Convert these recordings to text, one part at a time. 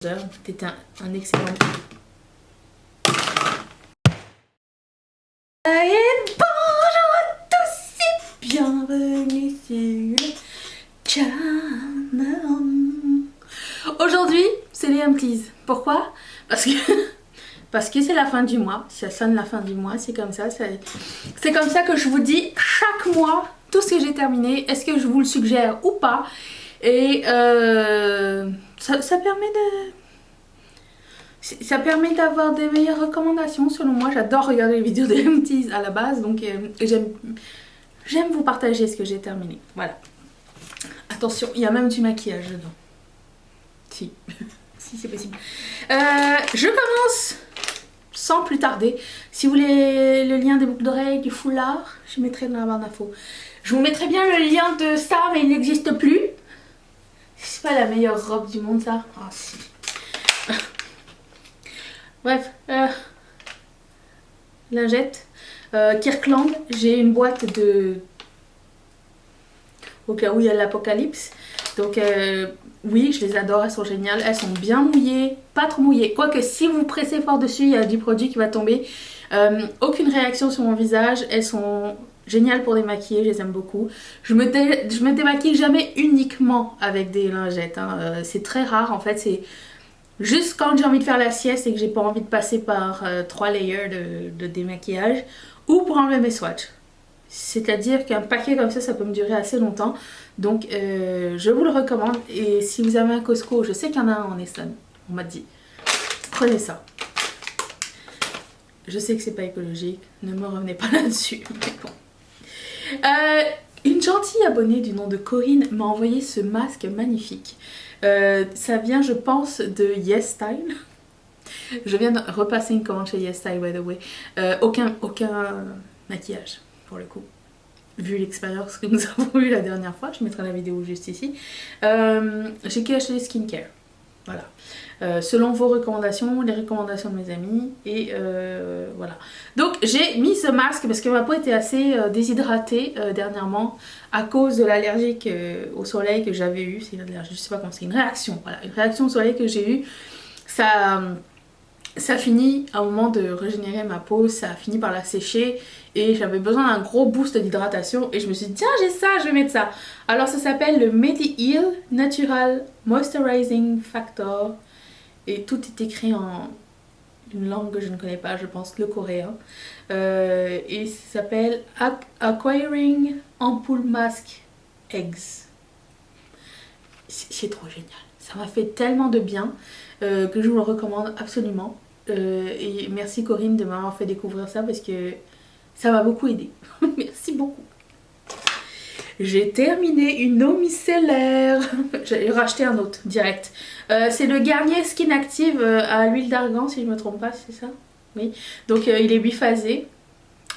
C'était un excellent. Et bonjour à tous et bienvenue sur le channel. Aujourd'hui, c'est les empties. Pourquoi? Parce que c'est la fin du mois. Ça sonne la fin du mois, c'est comme ça. C'est comme ça que je vous dis chaque mois tout ce que j'ai terminé. Est-ce que je vous le suggère ou pas? Et ça permet de... Ça permet d'avoir des meilleures recommandations selon moi. J'adore regarder les vidéos de empties à la base, donc j'aime vous partager ce que j'ai terminé. Voilà. Attention, il y a même du maquillage dedans. Si, si c'est possible. Je commence sans plus tarder. Si vous voulez le lien des boucles d'oreilles, du foulard, je mettrai dans la barre d'infos. Je vous mettrai bien le lien de ça, mais il n'existe plus. C'est pas la meilleure robe du monde, ça. Ah, si. Bref, lingettes. Kirkland, j'ai une boîte de... au cas où il y a l'apocalypse. Donc oui, je les adore, elles sont géniales. Elles sont bien mouillées, pas trop mouillées. Quoique si vous pressez fort dessus, il y a du produit qui va tomber. Aucune réaction sur mon visage. Elles sont géniales pour démaquiller, je les aime beaucoup. Je me démaquille jamais uniquement avec des lingettes. Hein. C'est très rare en fait, c'est... juste quand j'ai envie de faire la sieste et que j'ai pas envie de passer par 3 layers de démaquillage, ou pour enlever mes swatchs. C'est-à-dire qu'un paquet comme ça peut me durer assez longtemps. Donc je vous le recommande. Et si vous avez un Costco, je sais qu'il y en a un en Essonne, on m'a dit, prenez ça. Je sais que c'est pas écologique, ne me revenez pas là-dessus. Bon. Une gentille abonnée du nom de Corinne m'a envoyé ce masque magnifique. Ça vient, je pense, de Yes Style. Je viens de repasser une commande chez Yes Style, by the way. Aucun maquillage, pour le coup. Vu l'expérience que nous avons eue la dernière fois, je mettrai la vidéo juste ici. J'ai que acheté des skincare. Voilà. Selon vos recommandations, les recommandations de mes amis. Et voilà. Donc j'ai mis ce masque parce que ma peau était assez déshydratée dernièrement à cause de l'allergie au soleil que j'avais eu. C'est une allergie, je sais pas comment c'est, une réaction. Voilà, une réaction au soleil que j'ai eue. Ça finit, à un moment de régénérer ma peau, ça a fini par la sécher et j'avais besoin d'un gros boost d'hydratation et je me suis dit tiens j'ai ça, je vais mettre ça. Alors ça s'appelle le Mediheal Natural Moisturizing Factor et tout est écrit en une langue que je ne connais pas, je pense le coréen, et ça s'appelle Acquiring Ampoule Mask Eggs. C'est trop génial, ça m'a fait tellement de bien que je vous le recommande absolument. Et merci Corinne de m'avoir fait découvrir ça parce que ça m'a beaucoup aidé. Merci beaucoup. J'ai terminé une eau micellaire. J'ai racheté un autre direct. C'est le Garnier Skin Active à l'huile d'argan si je ne me trompe pas, c'est ça? Oui. Donc il est biphasé.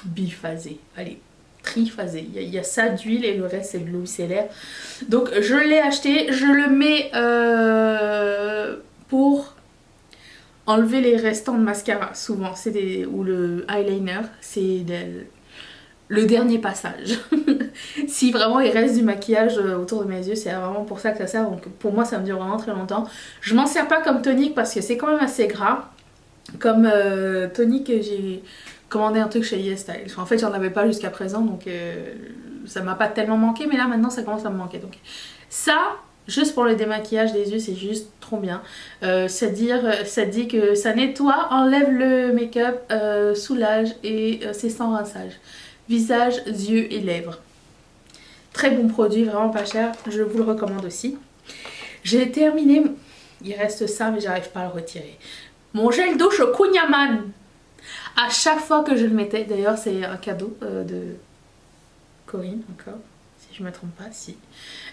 Biphasé, allez. Triphasé. Il y a ça d'huile et le reste c'est de l'eau micellaire. Donc je l'ai acheté. Je le mets pour enlever les restants de mascara, souvent, ou le eyeliner, c'est le dernier passage. Si vraiment il reste du maquillage autour de mes yeux, c'est vraiment pour ça que ça sert, donc pour moi ça me dure vraiment très longtemps. Je m'en sers pas comme tonique parce que c'est quand même assez gras. Comme tonique, j'ai commandé un truc chez Yes Style. En fait j'en avais pas jusqu'à présent, donc ça m'a pas tellement manqué, mais là maintenant ça commence à me manquer. Donc ça... juste pour le démaquillage des yeux, c'est juste trop bien. Ça dit que ça nettoie, enlève le make-up, soulage et c'est sans rinçage. Visage, yeux et lèvres. Très bon produit, vraiment pas cher. Je vous le recommande aussi. J'ai terminé, il reste ça mais j'arrive pas à le retirer. Mon gel douche au Kunyaman. À chaque fois que je le mettais, d'ailleurs c'est un cadeau de Corinne encore. Je me trompe pas, si.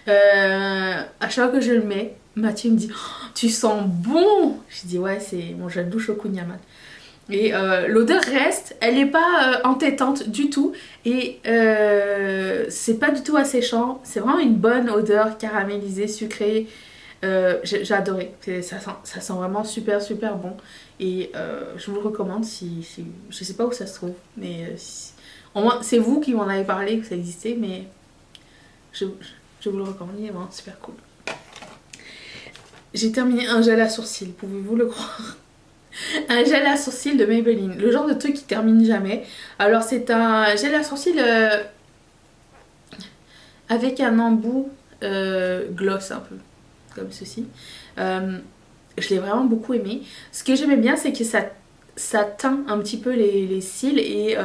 À chaque fois que je le mets, Mathieu me dit oh, tu sens bon. Je dis ouais, c'est mon gel douche au Kunyaman. Et l'odeur reste, elle n'est pas entêtante du tout. Et c'est pas du tout asséchant. C'est vraiment une bonne odeur caramélisée, sucrée. J'ai adoré. Ça sent vraiment super super bon. Et je vous le recommande si je sais pas où ça se trouve. Mais au moins, c'est vous qui m'en avez parlé que ça existait. Mais je vous le recommande, il est vraiment super cool. J'ai terminé un gel à sourcils, pouvez-vous le croire? Un gel à sourcils de Maybelline, le genre de truc qui termine jamais. Alors c'est un gel à sourcils avec un embout gloss un peu, comme ceci. Je l'ai vraiment beaucoup aimé. Ce que j'aimais bien, c'est que ça teint un petit peu les cils et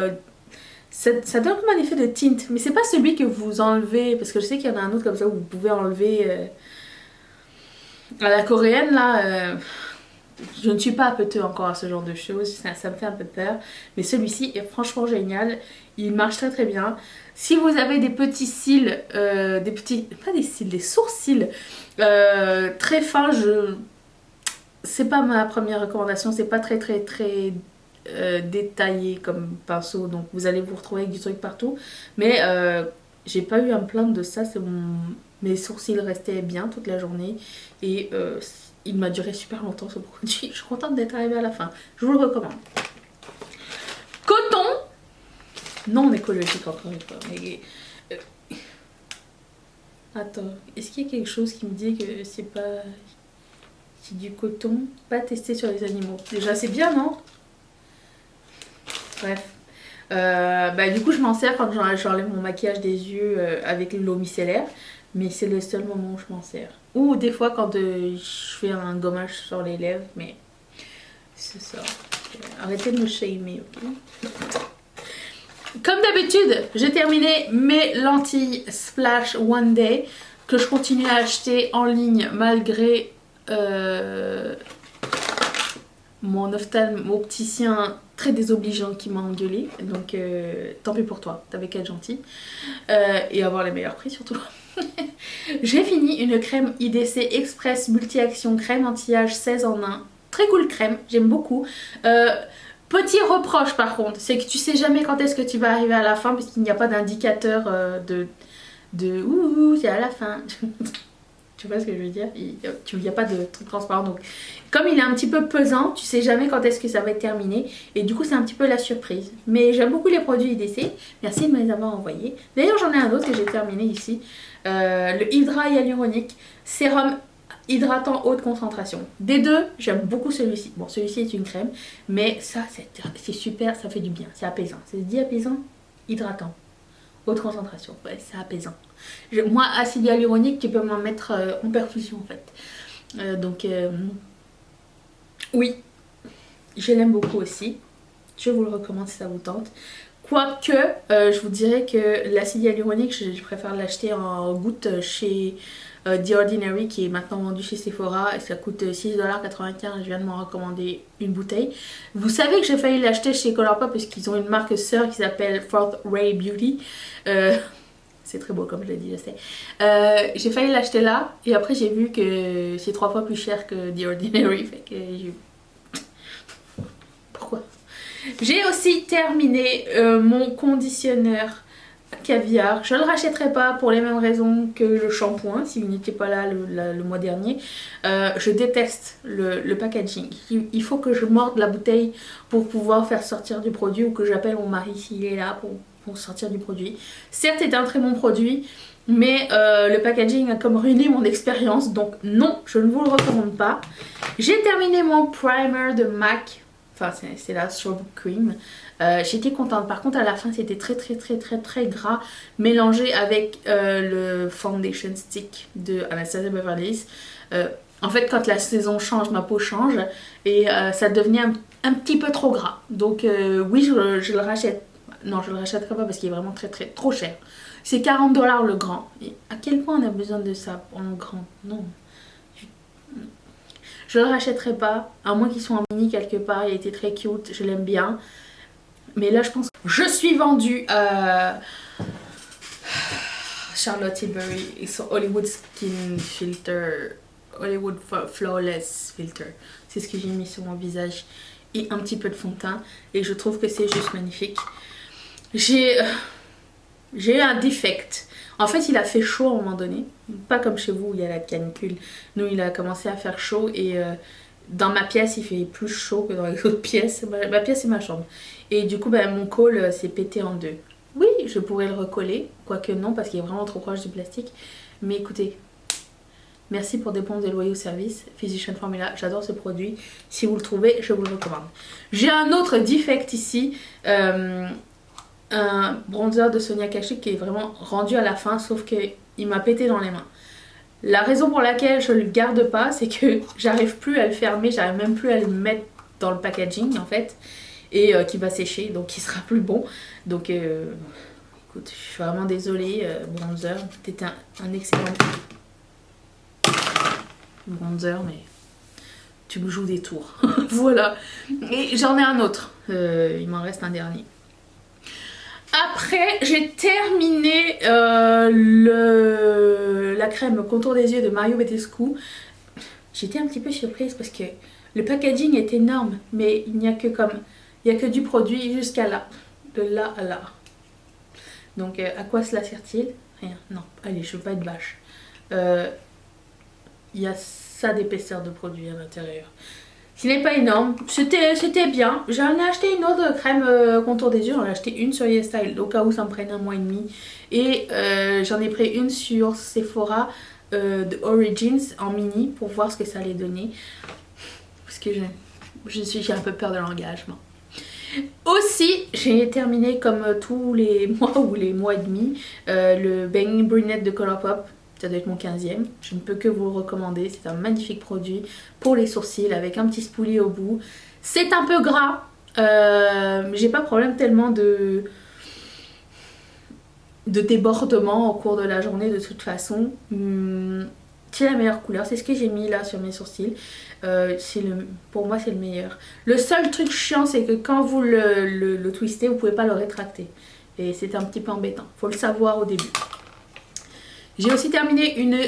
ça donne comme un effet de tint. Mais c'est pas celui que vous enlevez, parce que je sais qu'il y en a un autre comme ça où vous pouvez enlever à la coréenne là. Je ne suis pas apeteux encore à ce genre de choses, ça me fait un peu peur. Mais celui-ci est franchement génial, il marche très très bien. Si vous avez des petits cils, pas des cils, des sourcils très fins, c'est pas ma première recommandation, c'est pas très très très détaillé comme pinceau, donc vous allez vous retrouver avec du truc partout. Mais j'ai pas eu à me plaindre de ça, mes sourcils restaient bien toute la journée et il m'a duré super longtemps ce produit. Je suis contente d'être arrivée à la fin. Je vous le recommande. Coton, non écologique encore une fois. Mais, attends, est-ce qu'il y a quelque chose qui me dit que c'est pas... C'est du coton, pas testé sur les animaux. Déjà c'est bien, non? Bref. Du coup je m'en sers quand j'enlève mon maquillage des yeux avec l'eau micellaire. Mais c'est le seul moment où je m'en sers. Ou des fois quand je fais un gommage sur les lèvres, mais c'est ça. Arrêtez de me shamer, ok? Comme d'habitude, j'ai terminé mes lentilles Splash One Day que je continue à acheter en ligne malgré mon ophtalmo-opticien très désobligeant qui m'a engueulé. Donc tant pis pour toi, t'avais qu'à être gentil. Et avoir les meilleurs prix surtout. J'ai fini une crème IDC Express Multi-Action crème anti-âge 16 en 1. Très cool crème, j'aime beaucoup. Petit reproche par contre, c'est que tu sais jamais quand est-ce que tu vas arriver à la fin parce qu'il n'y a pas d'indicateur de ouh, c'est à la fin. Tu vois ce que je veux dire? Il n'y a pas de truc transparent. Donc, comme il est un petit peu pesant, tu sais jamais quand est-ce que ça va être terminé. Et du coup, c'est un petit peu la surprise. Mais j'aime beaucoup les produits IDC. Merci de me les avoir envoyés. D'ailleurs, j'en ai un autre que j'ai terminé ici. Le Hydra Hyaluronique Sérum hydratant haute concentration. Des deux, j'aime beaucoup celui-ci. Bon, celui-ci est une crème. Mais ça, c'est super. Ça fait du bien. C'est apaisant. C'est dit apaisant? Hydratant. Haute concentration. Ouais, c'est apaisant. Moi, acide hyaluronique, tu peux m'en mettre en perfusion en fait. Oui, je l'aime beaucoup aussi. Je vous le recommande si ça vous tente. Quoique, je vous dirais que l'acide hyaluronique, je préfère l'acheter en gouttes chez The Ordinary qui est maintenant vendu chez Sephora et ça coûte 6,95$. Je viens de m'en recommander une bouteille. Vous savez que j'ai failli l'acheter chez Colourpop parce qu'ils ont une marque sœur qui s'appelle Fourth Ray Beauty. C'est très beau comme je l'ai dit, je sais. J'ai failli l'acheter là et après j'ai vu que c'est 3 fois plus cher que The Ordinary. Fait que pourquoi? J'ai aussi terminé mon conditionneur caviar. Je ne le rachèterai pas pour les mêmes raisons que le shampoing si vous n'étiez pas là le mois dernier. Je déteste le packaging. Il faut que je morde la bouteille pour pouvoir faire sortir du produit ou que j'appelle mon mari s'il est là pour sortir du produit. Certes, c'est un très bon produit, mais le packaging a comme ruiné mon expérience. Donc non, je ne vous le recommande pas. J'ai terminé mon primer de MAC. Enfin, c'est la Strawberry Cream. J'étais contente. Par contre, à la fin, c'était très gras. Mélangé avec le Foundation Stick de Anastasia Beverly Hills. En fait, quand la saison change, ma peau change. Et ça devenait un petit peu trop gras. Donc oui, je le rachète. Non, je le rachèterai pas parce qu'il est vraiment trop cher. C'est 40$ le grand. Et à quel point on a besoin de ça en grand? Non. Je le rachèterai pas, à moins qu'ils soient en mini quelque part. Il a été très cute, je l'aime bien. Mais là, je pense que je suis vendue à Charlotte Tilbury et son Hollywood Skin Filter, Hollywood Flawless Filter. C'est ce que j'ai mis sur mon visage et un petit peu de fond de teint. Et je trouve que c'est juste magnifique. J'ai eu un defect. En fait, il a fait chaud à un moment donné. Pas comme chez vous où il y a la canicule. Nous, il a commencé à faire chaud et dans ma pièce, il fait plus chaud que dans les autres pièces. Ma pièce, c'est ma chambre. Et du coup, mon col s'est pété en deux. Oui, je pourrais le recoller. Quoique non, parce qu'il est vraiment trop proche du plastique. Mais écoutez, Merci pour des bons et loyaux services. Physician Formula, j'adore ce produit. Si vous le trouvez, je vous le recommande. J'ai un autre defect ici. Un bronzer de Sonia Kashuk qui est vraiment rendu à la fin, sauf qu'il m'a pété dans les mains. La raison pour laquelle je le garde pas, c'est que j'arrive plus à le fermer, j'arrive même plus à le mettre dans le packaging en fait, et qui va sécher, donc il sera plus bon. Donc écoute, je suis vraiment désolée, bronzer, t'étais un excellent bronzer, mais tu me joues des tours. Voilà. Et j'en ai un autre, il m'en reste un dernier. Après, j'ai terminé la crème contour des yeux de Mario Badescu. J'étais un petit peu surprise parce que le packaging est énorme, mais il n'y a que du produit jusqu'à là, de là à là. Donc, à quoi cela sert-il? Rien. Non, allez, je veux pas être bâche. Il y a ça d'épaisseur de produit à l'intérieur. Ce n'est pas énorme, c'était bien. J'en ai acheté une autre crème contour des yeux, j'en ai acheté une sur YesStyle au cas où ça me prenne 1 mois et demi. Et j'en ai pris une sur Sephora de Origins en mini pour voir ce que ça allait donner. Parce que j'ai un peu peur de l'engagement. Aussi, j'ai terminé comme tous les mois ou les mois et demi le Bang Brunette de Colourpop. Ça doit être mon 15e. Je ne peux que vous le recommander. C'est un magnifique produit pour les sourcils avec un petit spoolie au bout. C'est un peu gras. Mais j'ai pas de problème tellement de débordement au cours de la journée de toute façon. C'est la meilleure couleur. C'est ce que j'ai mis là sur mes sourcils. Pour moi, c'est le meilleur. Le seul truc chiant, c'est que quand vous le twistez, vous pouvez pas le rétracter. Et c'est un petit peu embêtant. Faut le savoir au début. J'ai aussi terminé une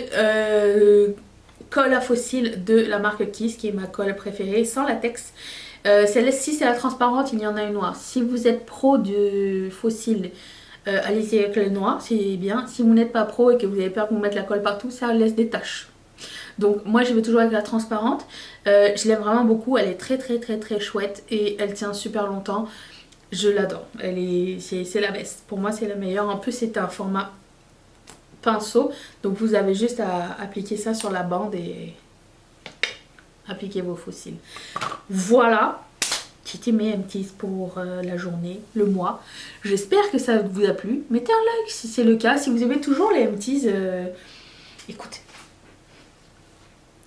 colle à fossiles de la marque Kiss, qui est ma colle préférée, sans latex. Celle-ci, c'est la transparente, il y en a une noire. Si vous êtes pro de fossiles, allez-y avec le noir, c'est bien. Si vous n'êtes pas pro et que vous avez peur qu'on mette la colle partout, ça laisse des taches. Donc moi, je vais toujours avec la transparente. Je l'aime vraiment beaucoup, elle est très très très très chouette et elle tient super longtemps. Je l'adore, c'est la best. Pour moi, c'est la meilleure. En plus, c'est un format pinceau, donc vous avez juste à appliquer ça sur la bande et appliquer vos fossiles. Voilà, c'était mes empties pour la journée, le mois. J'espère que ça vous a plu. Mettez un like si c'est le cas. Si vous aimez toujours les empties, écoutez,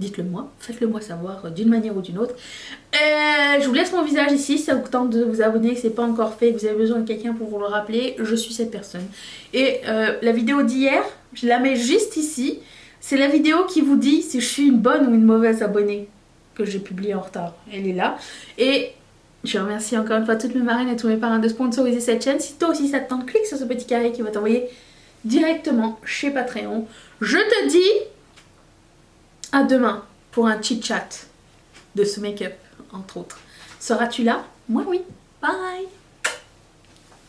dites-le moi, faites-le moi savoir d'une manière ou d'une autre. Je vous laisse mon visage ici, si ça vous tente de vous abonner, que c'est pas encore fait, que vous avez besoin de quelqu'un pour vous le rappeler, je suis cette personne. Et la vidéo d'hier, je la mets juste ici. C'est la vidéo qui vous dit si je suis une bonne ou une mauvaise abonnée que j'ai publiée en retard. Elle est là. Et je remercie encore une fois toutes mes marraines et tous mes parrains de sponsoriser cette chaîne. Si toi aussi ça te tente, clique sur ce petit carré qui va t'envoyer directement chez Patreon. Je te dis à demain pour un chit-chat de ce make-up, entre autres. Seras-tu là? Moi oui. Bye!